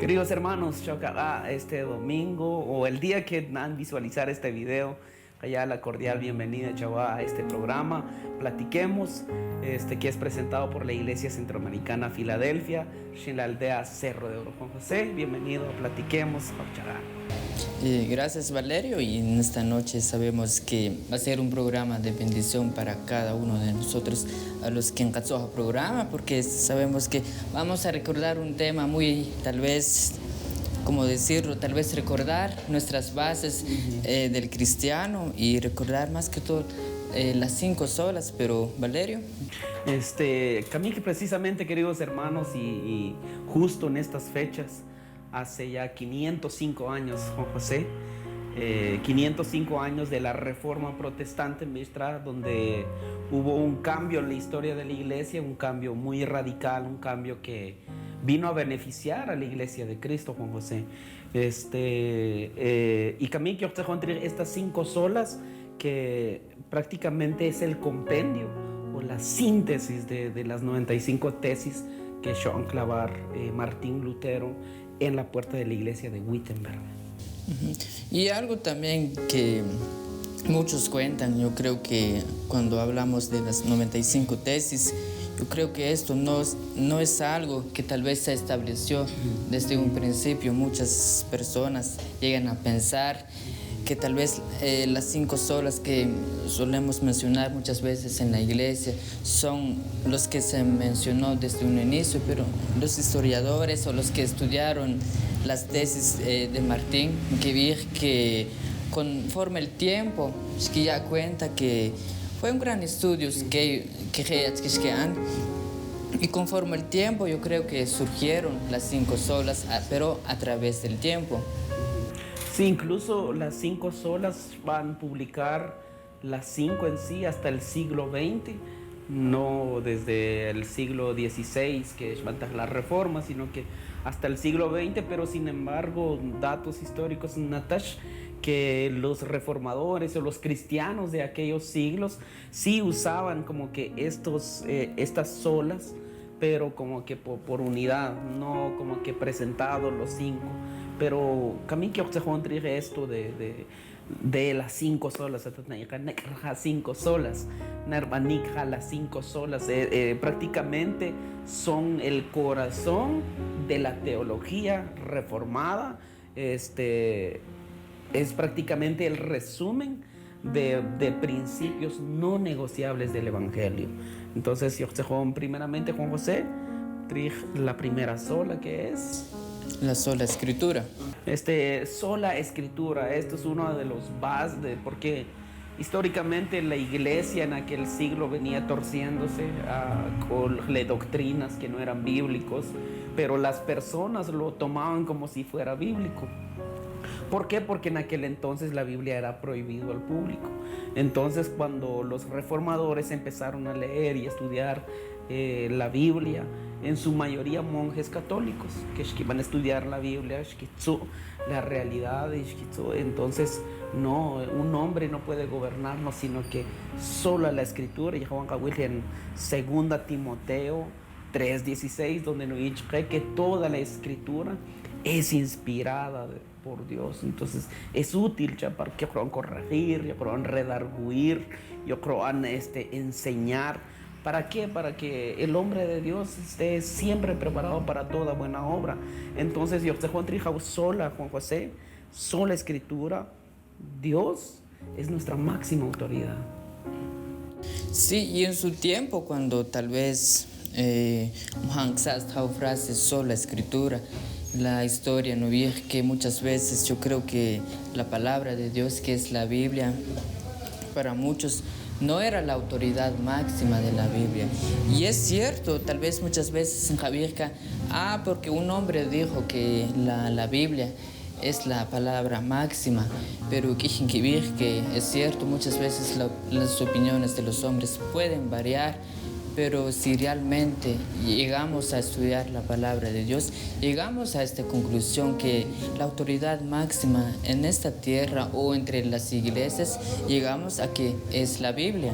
Queridos hermanos, Chocalá, este domingo o el día que van a visualizar este video, allá la cordial bienvenida, chaval, a este programa. Platiquemos, que es presentado por la Iglesia Centroamericana Filadelfia, en la aldea Cerro de Oro. Juan José, bienvenido, platiquemos, Chocalá. Gracias Valerio, y en esta noche sabemos que va a ser un programa de bendición para cada uno de nosotros, a los que encantó el programa, porque sabemos que vamos a recordar un tema muy, tal vez, como decirlo, tal vez recordar nuestras bases del cristiano y recordar más que todo las 5 solas. Pero Valerio. Que precisamente, queridos hermanos, y justo en estas fechas, hace ya 505 años, Juan José, 505 años de la Reforma Protestante en Mistra, donde hubo un cambio en la historia de la iglesia, un cambio muy radical, un cambio que vino a beneficiar a la iglesia de Cristo, Juan José. Y también quiero encontrar estas 5 solas, que prácticamente es el compendio o la síntesis de las 95 tesis que Joan Clavar, Martín Lutero, en la puerta de la iglesia de Wittenberg. Y algo también que muchos cuentan, yo creo que cuando hablamos de las 95 tesis, yo creo que esto no es algo que tal vez se estableció desde un principio. Muchas personas llegan a pensar que tal vez las 5 solas que solemos mencionar muchas veces en la iglesia son los que se mencionó desde un inicio, pero los historiadores o los que estudiaron las tesis de Martín, que conforme el tiempo, es que ya cuenta que fue un gran estudio y conforme el tiempo yo creo que surgieron las 5 solas, pero a través del tiempo. Sí, incluso las 5 solas van a publicar las 5 en sí hasta el siglo XX, no desde el siglo XVI, que es la reforma, sino que hasta el siglo XX, pero sin embargo, datos históricos, Natash, que los reformadores o los cristianos de aquellos siglos sí usaban como que estas solas, pero como que por unidad, no como que presentados los 5. Pero también quiero encontrar esto de las 5 solas, las 5 solas, las 5 solas, prácticamente son el corazón de la teología reformada. Es prácticamente el resumen de principios no negociables del Evangelio. Entonces, yo primeramente, Juan José, la primera sola, que es la sola escritura. Sola escritura, esto es uno de los bases, porque históricamente la iglesia en aquel siglo venía torciéndose con doctrinas que no eran bíblicos, pero las personas lo tomaban como si fuera bíblico. ¿Por qué? Porque en aquel entonces la Biblia era prohibido al público. Entonces, cuando los reformadores empezaron a leer y estudiar la Biblia, en su mayoría monjes católicos, que iban a estudiar la Biblia, la realidad, entonces no, un hombre no puede gobernarnos, sino que solo la escritura. Y Juan Gabriel en 2 Timoteo 3:16, donde nos dice que toda la escritura es inspirada por Dios. Entonces es útil ya para que corregir, yo creo redarguir, yo creo enseñar. ¿Para qué? Para que el hombre de Dios esté siempre preparado para toda buena obra. Entonces yo te encuentro sola, Juan José, sola escritura. Dios es nuestra máxima autoridad. Sí, y en su tiempo, cuando tal vez frase sola escritura, la historia no vieja, que muchas veces yo creo que la palabra de Dios, que es la Biblia, para muchos no era la autoridad máxima de la Biblia. Y es cierto, tal vez muchas veces en Javierca, porque un hombre dijo que la Biblia es la palabra máxima, pero que es cierto, muchas veces las opiniones de los hombres pueden variar, pero si realmente llegamos a estudiar la palabra de Dios, llegamos a esta conclusión que la autoridad máxima en esta tierra o entre las iglesias, llegamos a que es la Biblia.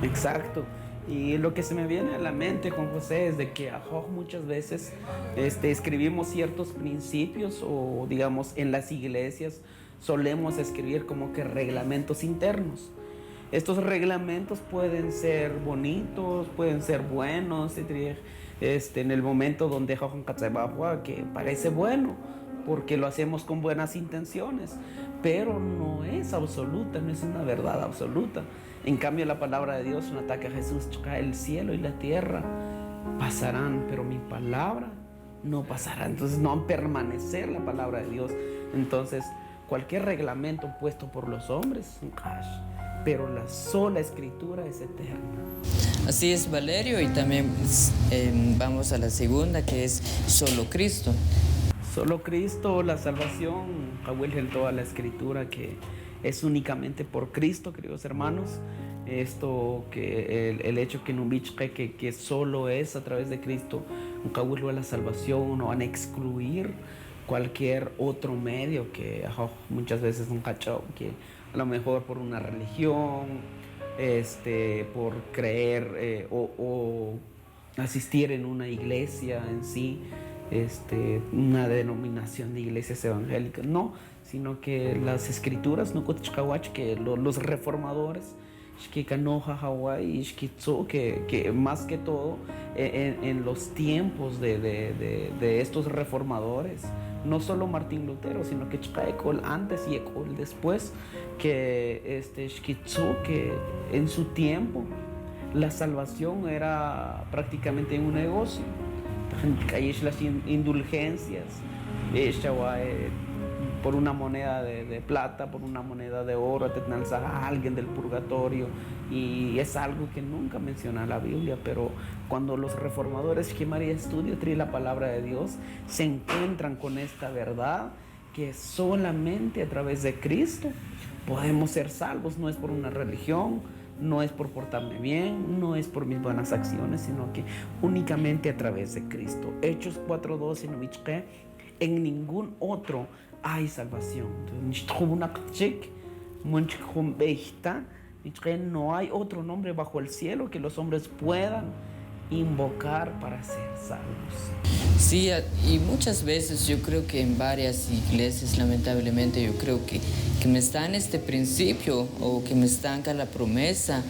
Exacto. Y lo que se me viene a la mente, Juan José, es de que muchas veces escribimos ciertos principios o digamos en las iglesias solemos escribir como que reglamentos internos. Estos reglamentos pueden ser bonitos, pueden ser buenos, en el momento donde que parece bueno, porque lo hacemos con buenas intenciones, pero no es absoluta, no es una verdad absoluta. En cambio, la palabra de Dios, un ataque a Jesús, el cielo y la tierra pasarán, pero mi palabra no pasará. Entonces no va a permanecer la palabra de Dios. Entonces, cualquier reglamento puesto por los hombres es un cash, pero la sola escritura es eterna. Así es, Valerio, y también vamos a la segunda, que es solo Cristo. Solo Cristo, la salvación, en toda la escritura, que es únicamente por Cristo, queridos hermanos. Esto, que el hecho que no que solo es a través de Cristo, a la salvación, no van a excluir cualquier otro medio que muchas veces un cachao, que a lo mejor por una religión, por creer o asistir en una iglesia en sí, una denominación de iglesias evangélicas, no, sino que las escrituras, no que los reformadores, que más que todo en los tiempos de estos reformadores, no solo Martín Lutero, sino que antes y después, que que en su tiempo la salvación era prácticamente un negocio. Hay las indulgencias, por una moneda de plata, por una moneda de oro, te lanza a alguien del purgatorio, y es algo que nunca menciona la Biblia. Pero cuando los reformadores que María estudia la palabra de Dios, se encuentran con esta verdad, que solamente a través de Cristo podemos ser salvos. No es por una religión, no es por portarme bien, no es por mis buenas acciones, sino que únicamente a través de Cristo. Hechos 4:12, en ningún otro hay salvación. No hay otro nombre bajo el cielo que los hombres puedan invocar para ser salvos. Sí, y muchas veces yo creo que en varias iglesias, lamentablemente, yo creo que me están este principio, o que me estanca la promesa,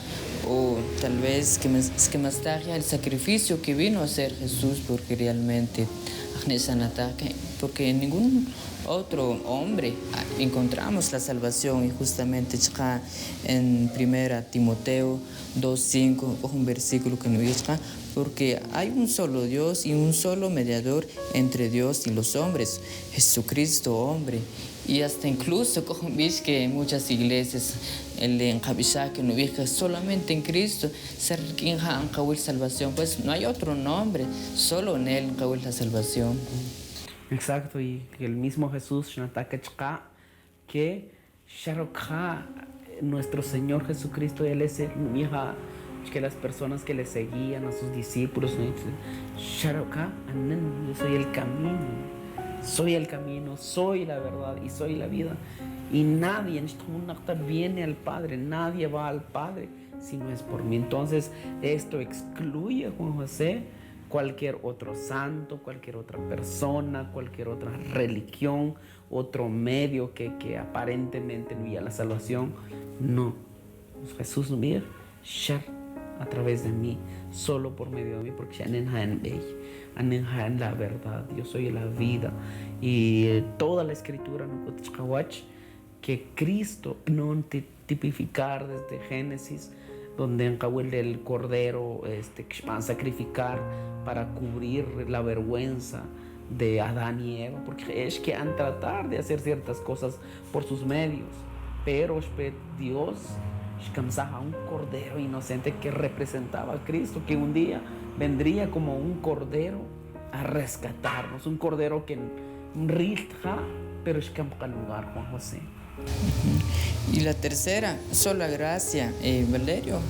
o tal vez que me está el sacrificio que vino a hacer Jesús, porque realmente porque en ningún otro hombre encontramos la salvación. Y justamente en 1 Timoteo 2:5, un versículo que nos dice, porque hay un solo Dios y un solo mediador entre Dios y los hombres, Jesucristo hombre. Y hasta incluso que en muchas iglesias el que no dice solamente en Cristo salvación, pues no hay otro nombre, solo en él la salvación. Exacto, y el mismo Jesús que nuestro Señor Jesucristo, él es que las personas que le seguían, a sus discípulos, yo soy el camino, soy la verdad y soy la vida, y nadie viene al Padre, nadie va al Padre si no es por mí. Entonces esto excluye, Juan José, cualquier otro santo, cualquier otra persona, cualquier otra religión, otro medio que aparentemente envía la salvación. No, Jesús no viene a través de mí, solo por medio de mí, porque en la verdad, yo soy la vida. Y toda la escritura que Cristo no tipificar desde Génesis, donde el cordero que van a sacrificar para cubrir la vergüenza de Adán y Eva, porque es que han tratado de hacer ciertas cosas por sus medios, pero Dios a un cordero inocente que representaba a Cristo, que un día vendría como un cordero a rescatarnos, un cordero que rilja, pero es que lugar, Juan José. Y la tercera, sola gracia, Valerio,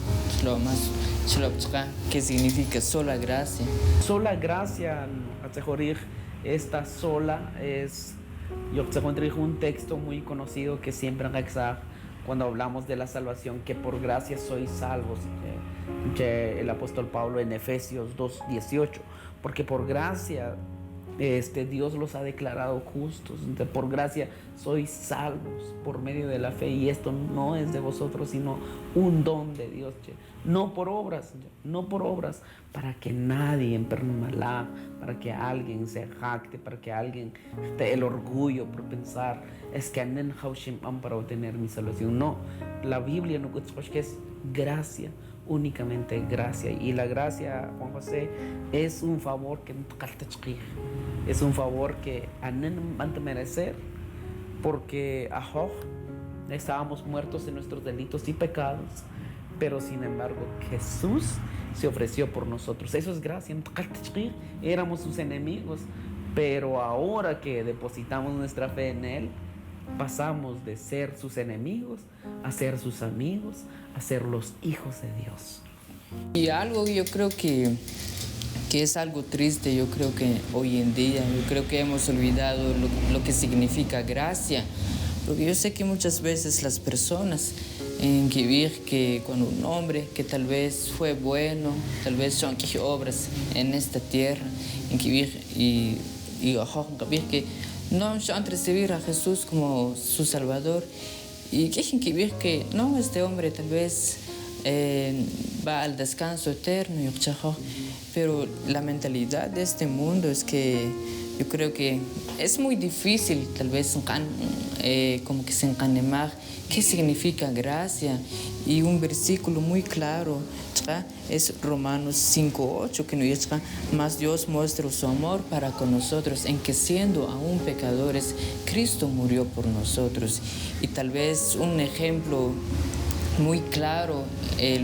¿qué significa sola gracia? Sola gracia, esta sola es, yo te encontré un texto muy conocido que siempre en cuando hablamos de la salvación, que por gracia sois salvos, que el apóstol Pablo en Efesios 2:18, porque por gracia Dios los ha declarado justos. Entonces, por gracia sois salvos por medio de la fe, y esto no es de vosotros, sino un don de Dios, no por obras, para que nadie malá, para que alguien se jacte, para que alguien esté el orgullo por pensar es que anen haushim para obtener mi salvación. No, la Biblia no dice que es gracia, únicamente gracia. Y la gracia, Juan José, es un favor que es un favor que anen van a merecer, porque estábamos muertos en nuestros delitos y pecados, pero sin embargo Jesús se ofreció por nosotros. Eso es gracia. Éramos sus enemigos, pero ahora que depositamos nuestra fe en Él, pasamos de ser sus enemigos a ser sus amigos, a ser los hijos de Dios. Y algo yo creo que es algo triste, yo creo que hoy en día, yo creo que hemos olvidado lo que significa gracia, porque yo sé que muchas veces las personas en que cuando un hombre que tal vez fue bueno, tal vez son que obras en esta tierra, en que no han recibir a Jesús como su Salvador, y que no, este hombre tal vez va al descanso eterno, pero la mentalidad de este mundo es que yo creo que es muy difícil tal vez como que se encanemar qué significa gracia. Y un versículo muy claro es Romanos 5:8, que nos dice: mas Dios muestra su amor para con nosotros en que siendo aún pecadores Cristo murió por nosotros. Y tal vez un ejemplo muy claro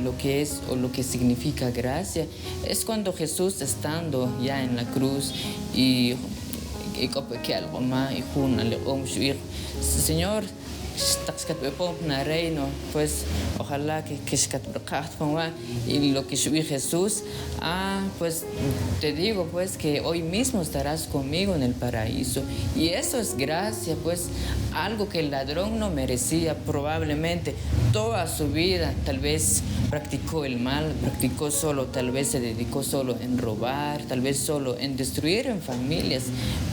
lo que es o lo que significa gracia es cuando Jesús, estando ya en la cruz y Señor, pues ojalá que y lo que subí Jesús, pues te digo pues que hoy mismo estarás conmigo en el paraíso. Y eso es gracia, pues algo que el ladrón no merecía. Probablemente toda su vida tal vez practicó el mal, tal vez se dedicó solo en robar, tal vez solo en destruir en familias,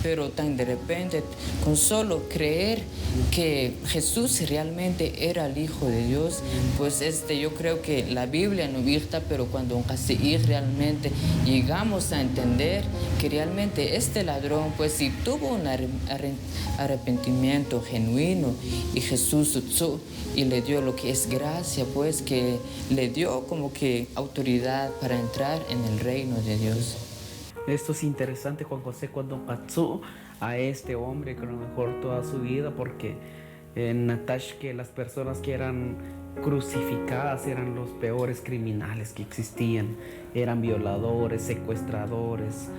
pero tan de repente con solo creer que Jesús realmente era el Hijo de Dios, pues yo creo que la Biblia no virta, pero cuando casi realmente llegamos a entender que realmente este ladrón, pues si tuvo un arrepentimiento genuino, y Jesús usó y le dio lo que es gracia, pues que le dio como que autoridad para entrar en el reino de Dios. Esto es interesante, Juan José, cuando pasó a este hombre que a lo mejor toda su vida, porque en Natash, que las personas que eran crucificadas eran los peores criminales que existían, eran violadores, secuestradores,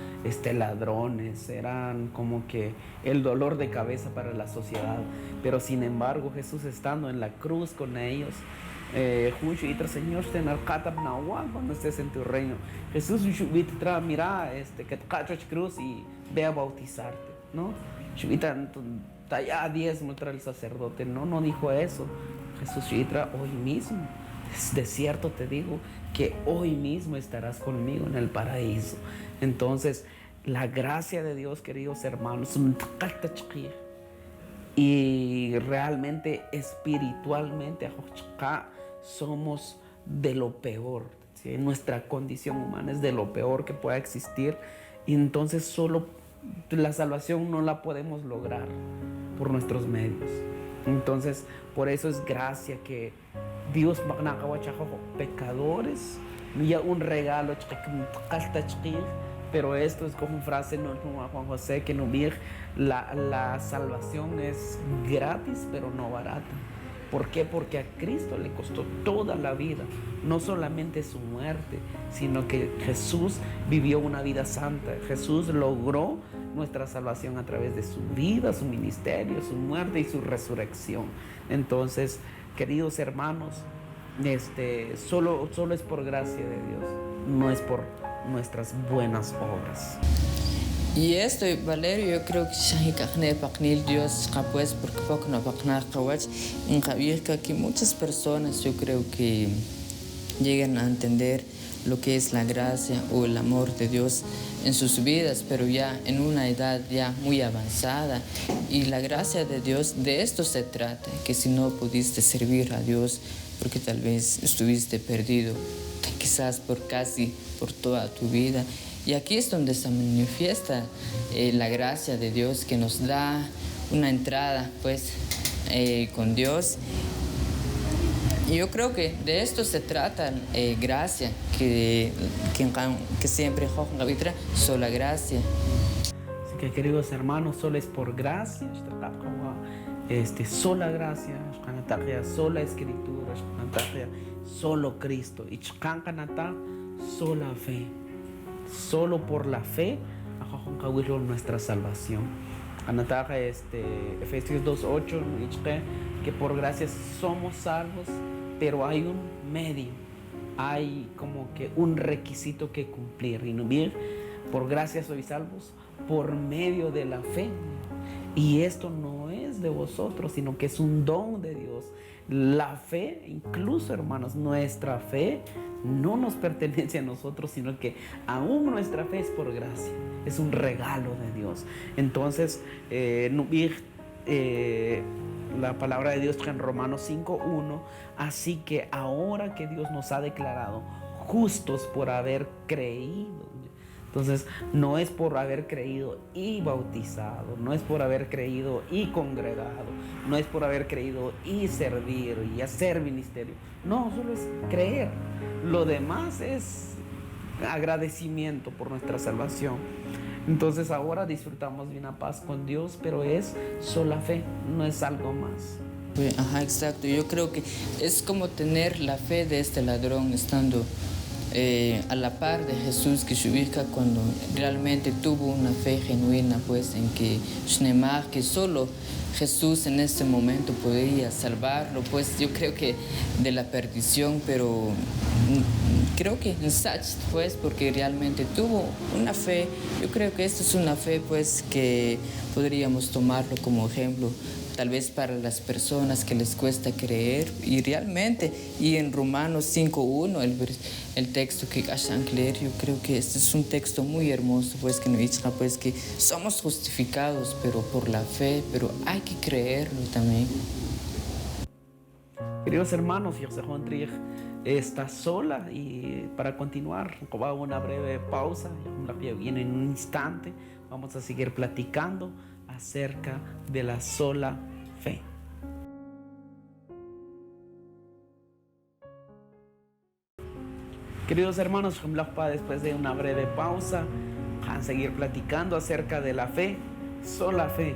ladrones, eran como que el dolor de cabeza para la sociedad. Pero sin embargo, Jesús, estando en la cruz con ellos, Señor, cuando estés en tu reino, Jesús mira que te cruz y ve a bautizarte, ¿no? Ya 10 muestra el sacerdote, no dijo eso. Jesús hoy mismo, de cierto te digo que hoy mismo estarás conmigo en el paraíso. Entonces, la gracia de Dios, queridos hermanos, y realmente espiritualmente somos de lo peor, ¿sí? Nuestra condición humana es de lo peor que pueda existir, y entonces solo la salvación no la podemos lograr por nuestros medios. Entonces, por eso es gracia que Dios pecadores, ya un regalo, pero esto es como frase no Juan José, que no la salvación es gratis, pero no barata. ¿Por qué? Porque a Cristo le costó toda la vida, no solamente su muerte, sino que Jesús vivió una vida santa. Jesús logró nuestra salvación a través de su vida, su ministerio, su muerte y su resurrección. Entonces, queridos hermanos, solo es por gracia de Dios, no es por nuestras buenas obras. Y esto, Valerio, yo creo que Dios, pues, porque poco no que muchas personas, yo creo que llegan a entender lo que es la gracia o el amor de Dios en sus vidas, pero ya en una edad ya muy avanzada. Y la gracia de Dios, de esto se trata, que si no pudiste servir a Dios, porque tal vez estuviste perdido, quizás por toda tu vida. Y aquí es donde se manifiesta la gracia de Dios, que nos da una entrada, pues, con Dios. Y yo creo que de esto se trata, gracia, que siempre sola gracia. Así que, queridos hermanos, solo es por gracia, sola gracia, sola escritura, solo Cristo, y sola fe. Solo por la fe, nuestra salvación. Efesios 2:8, que por gracia somos salvos, pero hay un medio, hay como que un requisito que cumplir. Y no bien, por gracia sois salvos por medio de la fe. Y esto no es de vosotros, sino que es un don de Dios. La fe, incluso, hermanos, nuestra fe no nos pertenece a nosotros, sino que aún nuestra fe es por gracia, es un regalo de Dios. Entonces, la palabra de Dios en Romanos 5:1, así que ahora que Dios nos ha declarado justos por haber creído. Entonces, no es por haber creído y bautizado, no es por haber creído y congregado, no es por haber creído y servir y hacer ministerio. No, solo es creer. Lo demás es agradecimiento por nuestra salvación. Entonces, ahora disfrutamos de una paz con Dios, pero es sola fe, no es algo más. Ajá, exacto. Yo creo que es como tener la fe de este ladrón estando a la par de Jesús, que se ubica cuando realmente tuvo una fe genuina, pues, en que solo Jesús en este momento podría salvarlo, pues yo creo que de la perdición, pero creo que en Sach, pues, porque realmente tuvo una fe. Yo creo que esta es una fe, pues, que podríamos tomarlo como ejemplo, tal vez para las personas que les cuesta creer, y realmente, y en Romanos 5:1, el texto que hayan leer, yo creo que este es un texto muy hermoso, pues, que nos dice, pues, que somos justificados, pero por la fe, pero hay que creerlo también. Queridos hermanos, José está sola, y para continuar, va una breve pausa, viene en un instante, vamos a seguir platicando acerca de la sola fe. Queridos hermanos, después de una breve pausa, van a seguir platicando acerca de la fe, sola fe.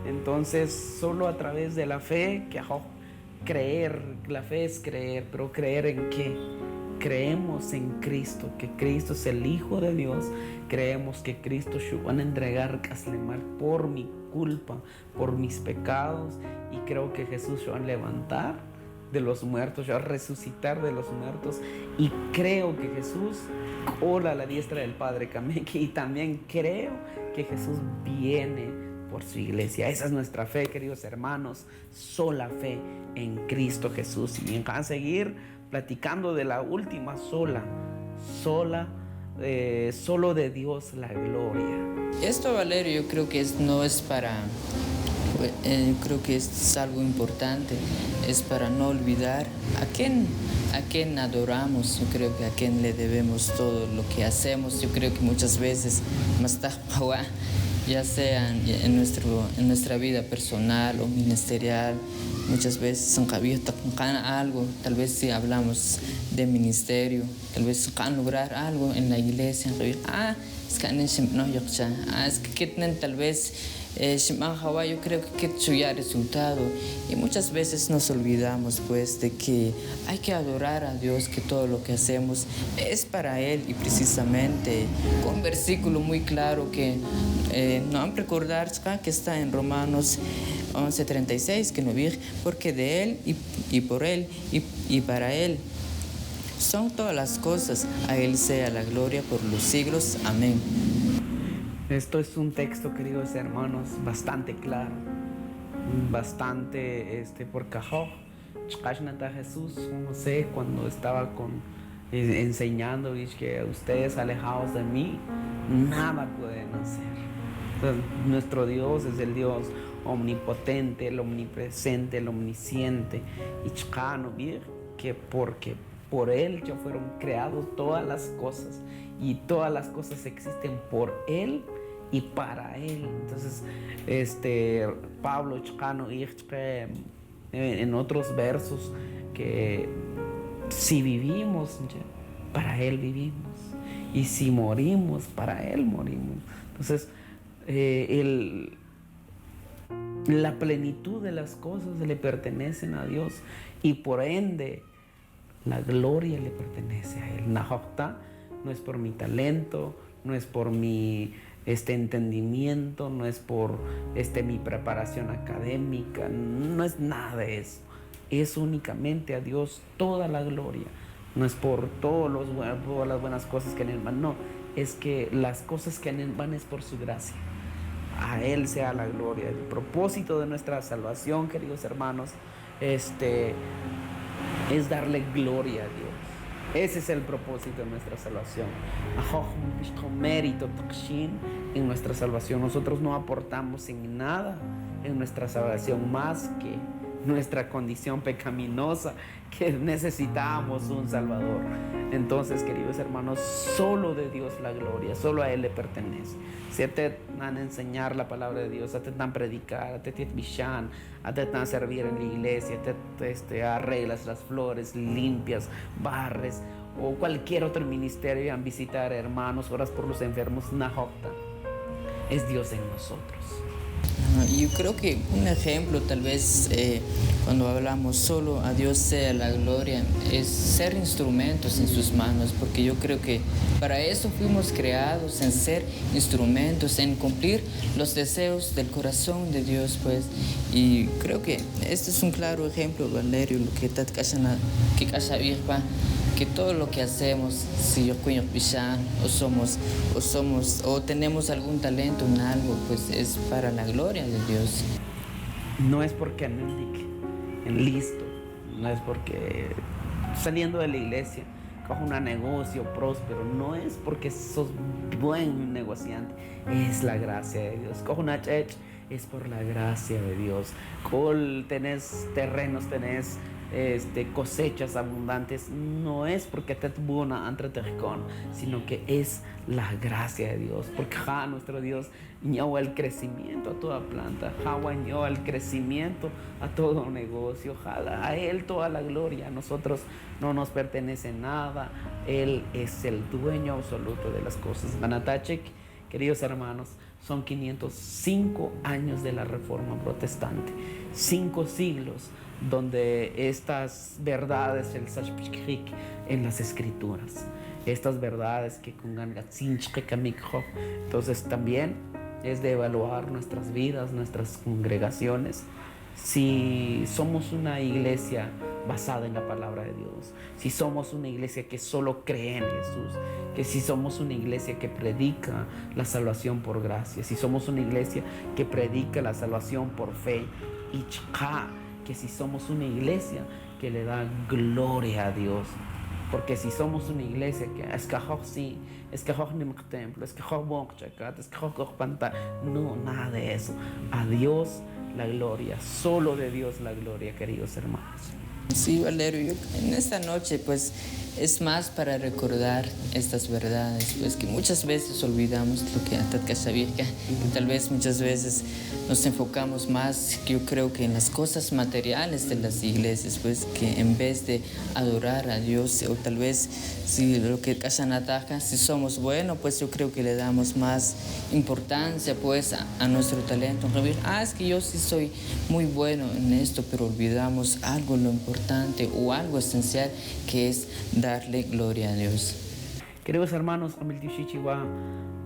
Entonces, solo a través de la fe, creer, la fe es creer, pero ¿creer en qué? Creemos en Cristo, que Cristo es el Hijo de Dios. Creemos que Cristo se va a entregar por mi culpa, por mis pecados, y creo que Jesús se va a levantar de los muertos, se va a resucitar de los muertos, y creo que Jesús ora a la diestra del Padre, y también creo que Jesús viene por su iglesia. Esa es nuestra fe, queridos hermanos, sola fe en Cristo Jesús. Y van a seguir platicando de la última solo de Dios la gloria. Esto, Valerio, yo creo que no es para, creo que es algo importante, es para no olvidar a quién adoramos. Yo creo que a quién le debemos todo lo que hacemos. Yo creo que muchas veces, ya sea en nuestra vida personal o ministerial, muchas veces algo, tal vez si hablamos de ministerio, tal vez lograr algo en la iglesia, es que tal vez yo creo que hay resultado, y muchas veces nos olvidamos, pues, de que hay que adorar a Dios, que todo lo que hacemos es para Él, y precisamente con un versículo muy claro que no han recordar que está en Romanos 11:36, que no vi, porque de Él y por Él y para Él son todas las cosas, a Él sea la gloria por los siglos. Amén. Esto es un texto, queridos hermanos, bastante claro, bastante por cajón. Chkashnata Jesús, no sé, cuando estaba enseñando, dice que ustedes alejados de mí, nada pueden hacer. Entonces, nuestro Dios es el Dios omnipotente, el omnipresente, el omnisciente. Y chkano, que porque por Él ya fueron creados todas las cosas y todas las cosas existen por Él y para Él. Entonces, Pablo chkano en otros versos que si vivimos, para Él vivimos, y si morimos, para Él morimos. Entonces, la plenitud de las cosas le pertenecen a Dios y por ende la gloria le pertenece a Él. Nahokta no es por mi talento, no es por mi entendimiento, no es por mi preparación académica, no es nada de eso. Es únicamente a Dios toda la gloria. No es por todas las buenas cosas que en Él van, no. Es que las cosas que en Él van es por su gracia. A Él sea la gloria. El propósito de nuestra salvación, queridos hermanos, es darle gloria a Dios. Ese es el propósito de nuestra salvación. Mérito en nuestra salvación. Nosotros no aportamos en nada en nuestra salvación más que nuestra condición pecaminosa, que necesitamos un Salvador. Entonces, queridos hermanos, solo de Dios la gloria, solo a Él le pertenece. Si a te van a enseñar la palabra de Dios, a te van a predicar, a te van a servir en la iglesia, te arreglas las flores, limpias, barres, o cualquier otro ministerio, van a visitar hermanos, oras por los enfermos, Nahokta, es Dios en nosotros. Yo creo que un ejemplo tal vez cuando hablamos solo a Dios sea la gloria es ser instrumentos en sus manos, porque yo creo que para eso fuimos creados, en ser instrumentos, en cumplir los deseos del corazón de Dios, pues. Y creo que este es un claro ejemplo, Valerio, lo que que todo lo que hacemos, si yo cuño pisán, o tenemos algún talento en algo, pues es para la gloria de Dios. No es porque en listo, no es porque saliendo de la iglesia cojo un negocio próspero, no es porque sos buen negociante, es la gracia de Dios. Cojo una church, es por la gracia de Dios. Tenés terrenos, tenés cosechas abundantes, no es porque te buena entre tercón, sino que es la gracia de Dios, porque nuestro Dios ñó el crecimiento a toda planta, ñó el crecimiento a todo negocio, a Él toda la gloria. A nosotros no nos pertenece nada, Él es el dueño absoluto de las cosas. Banatachek, queridos hermanos, son 505 años de la Reforma Protestante, 5 siglos donde estas verdades, el Sashpishkik en las Escrituras, estas verdades que entonces también es de evaluar nuestras vidas, nuestras congregaciones, si somos una iglesia basada en la palabra de Dios, si somos una iglesia que solo cree en Jesús, que si somos una iglesia que predica la salvación por gracia, si somos una iglesia que predica la salvación por fe, y que si somos una iglesia que le da gloria a Dios. Porque si somos una iglesia que es que templo, es que no, nada de eso. A Dios la gloria, solo de Dios la gloria, queridos hermanos. Sí, Valerio, en esta noche pues es más para recordar estas verdades, pues que muchas veces olvidamos lo que tal vez muchas veces nos enfocamos más, yo creo que en las cosas materiales de las iglesias, pues que en vez de adorar a Dios, o tal vez si lo que si somos buenos, pues yo creo que le damos más importancia pues a nuestro talento. Es que yo sí soy muy bueno en esto, pero olvidamos algo lo importante o algo esencial, que es darle gloria a Dios. Queridos hermanos,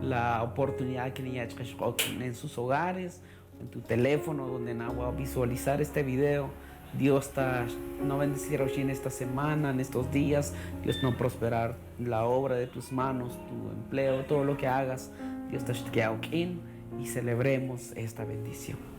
la oportunidad que en sus hogares, en tu teléfono, donde va a visualizar este video. Dios no bendecirá en esta semana, en estos días. Dios no prosperar la obra de tus manos, tu empleo, todo lo que hagas. Dios te y celebremos esta bendición.